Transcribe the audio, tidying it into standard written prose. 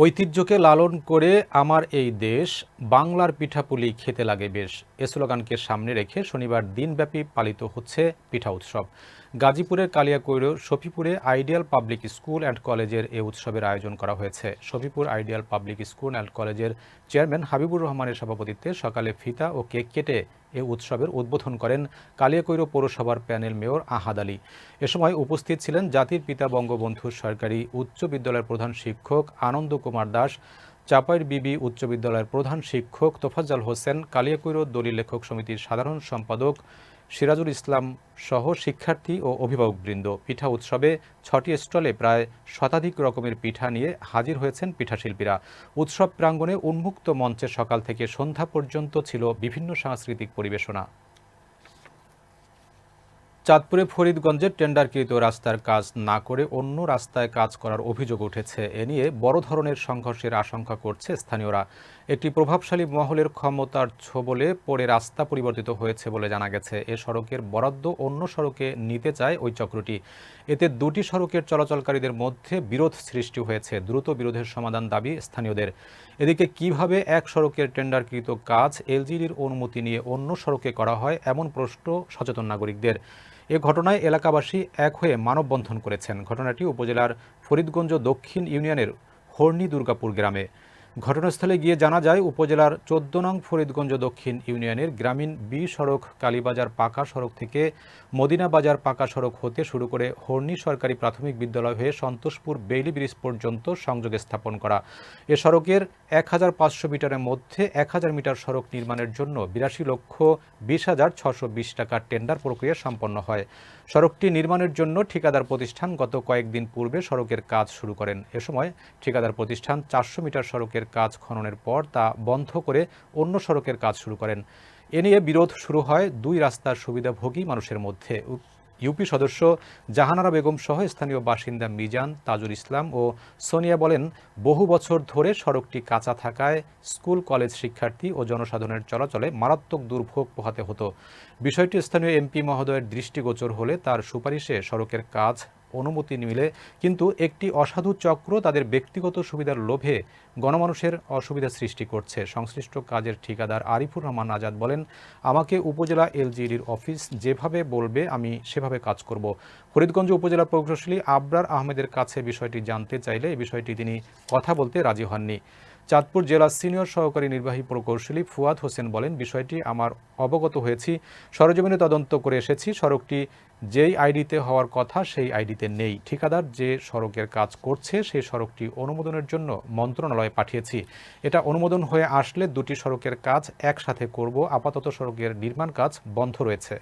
ঐতিহ্যকে লালন করে আমার এই দেশ, বাংলার পিঠাপুলি খেতে লাগে বেশ। এ স্লোগানকে সামনে রেখে শনিবার দিনব্যাপী পালিত হচ্ছে পিঠা উৎসব। গাজীপুরের কালিয়াকৈর শফিপুরে আইডিয়াল পাবলিক স্কুল অ্যান্ড কলেজের এ উৎসবের আয়োজন করা হয়েছে। Shafipur ideal public school and কলেজের চেয়ারম্যান হাবিবুর রহমানের সভাপতিত্বে সকালে ফিতা ও কেক কেটে এ উৎসবের উদ্বোধন করেন কালিয়াকৈর পৌরসভার প্যানেল মেয়র আহাদ আলী। এ সময় উপস্থিত ছিলেন জাতির পিতা বঙ্গবন্ধু সরকারি উচ্চ বিদ্যালয়ের প্রধান শিক্ষক আনন্দ কুমার দাস, চাপাইর বিবি উচ্চ বিদ্যালয়ের প্রধান শিক্ষক তোফাজ্জল হোসেন, কালিয়াকৈর দলিল লেখক সমিতির সাধারণ সম্পাদক সিরাজুল ইসলাম সহ শিক্ষার্থী ও অভিভাবকবৃন্দ। পিঠা উৎসবে ৬টি স্টলে প্রায় শতাধিক রকমের পিঠা নিয়ে হাজির হয়েছেন পিঠাশিল্পীরা। উৎসব প্রাঙ্গণে উন্মুক্ত মঞ্চে সকাল থেকে সন্ধ্যা পর্যন্ত ছিল বিভিন্ন সাংস্কৃতিক পরিবেশনা। চাঁদপুরে ফরিদগঞ্জের টেন্ডারকৃত রাস্তার কাজ না করে অন্য রাস্তায় কাজ করার অভিযোগ উঠেছে। এ নিয়ে বড় ধরনের সংঘর্ষের আশঙ্কা করছে স্থানীয়রা। একটি প্রভাবশালী মহলের ক্ষমতার ছোবলে পড়ে রাস্তা পরিবর্তিত হয়েছে বলে জানা গেছে। এ সড়কের বরাদ্দ অন্য সড়কে নিতে চায় ওই চক্রটি। এতে দুটি সড়কের চলাচলকারীদের মধ্যে বিরোধ সৃষ্টি হয়েছে। দ্রুত বিরোধের সমাধান দাবি স্থানীয়দের। এদিকে কিভাবে এক সড়কের টেন্ডারকৃত কাজ এলজিডির অনুমতি নিয়ে অন্য সড়কে করা হয়, এমন প্রশ্ন সচেতন নাগরিকদের। এ ঘটনায় এলাকাবাসী এক হয়ে মানববন্ধন করেছেন। ঘটনাটি উপজেলার ফরিদগঞ্জ দক্ষিণ ইউনিয়নের হর্নি দুর্গাপুর গ্রামে। ঘটনাস্থলে গিয়ে জানা যায়, উপজেলার ১৪ নং ফরিদগঞ্জ দক্ষিণ ইউনিয়নের গ্রামীণ বি সড়ক কালীবাজার পাকা সড়ক থেকে মদিনা বাজার পাকা সড়ক হতে শুরু করে হর্নি সরকারি প্রাথমিক বিদ্যালয় হয়ে সন্তোষপুর বেইলি ব্রিজ পর্যন্ত সংযোগে স্থাপন করা। এ সড়কের ১,৫০০ মিটারের মধ্যে ১,০০০ মিটার সড়ক নির্মাণের জন্য ৮২,২০,৬২০ টাকার টেন্ডার প্রক্রিয়া সম্পন্ন হয়। সড়কটি নির্মাণের জন্য ঠিকাদার প্রতিষ্ঠান গত কয়েকদিন পূর্বে সড়কের কাজ শুরু করেন। এ সময় ঠিকাদার প্রতিষ্ঠান ৪০০ মিটার সড়কের কাজ খননের পর তা বন্ধ করে অন্য সড়কের কাজ শুরু করেন। এ নিয়ে বিরোধ শুরু হয় দুই রাস্তার সুবিধাভোগী মানুষের মধ্যে। ইউপি সদস্য জাহানারা বেগম সহ স্থানীয় বাসিন্দা মিজান, তাজুল ইসলাম ও সোনিয়া বলেন, বহু বছর ধরে সড়কটি কাঁচা থাকায় স্কুল কলেজ শিক্ষার্থী ও জনসাধারণের চলাচলে মারাত্মক দুর্ভোগ পোহাতে হতো। বিষয়টি স্থানীয় এমপি মহোদয়ের দৃষ্টিগোচর হলে তার সুপারিশে সড়কের কাজ অনুমতি মিলে, কিন্তু একটি অসাধু চক্র তাদের ব্যক্তিগত সুবিধার লোভে গণমানুষের অসুবিধা সৃষ্টি করছে। সংশ্লিষ্ট কাজের ঠিকাদার আরিফুর রহমান আজাদ বলেন, আমাকে উপজেলা এলজিডির অফিস যেভাবে বলবে আমি সেভাবে কাজ করব। ফরিদগঞ্জ উপজেলা প্রকৌশলী আবরার আহমেদের কাছে বিষয়টি জানতে চাইলে এই বিষয়টি তিনি কথা বলতে রাজি হননি। চাঁদপুর জেলা সিনিয়র সহকারী নির্বাহী প্রকৌশলী ফুয়াদ হোসেন বলেন, বিষয়টি আমার অবগত হয়েছি, সরেজমিনে তদন্ত করে এসেছি। সড়কটি যেই আইডিতে হওয়ার কথা সেই আইডিতে নেই। ঠিকাদার যে সড়কের কাজ করছে সেই সড়কটি অনুমোদনের জন্য মন্ত্রণালয়ে পাঠিয়েছি। এটা অনুমোদন হয়ে আসলে দুটি সড়কের কাজ একসাথে করব। আপাতত সড়কের নির্মাণ কাজ বন্ধ রয়েছে।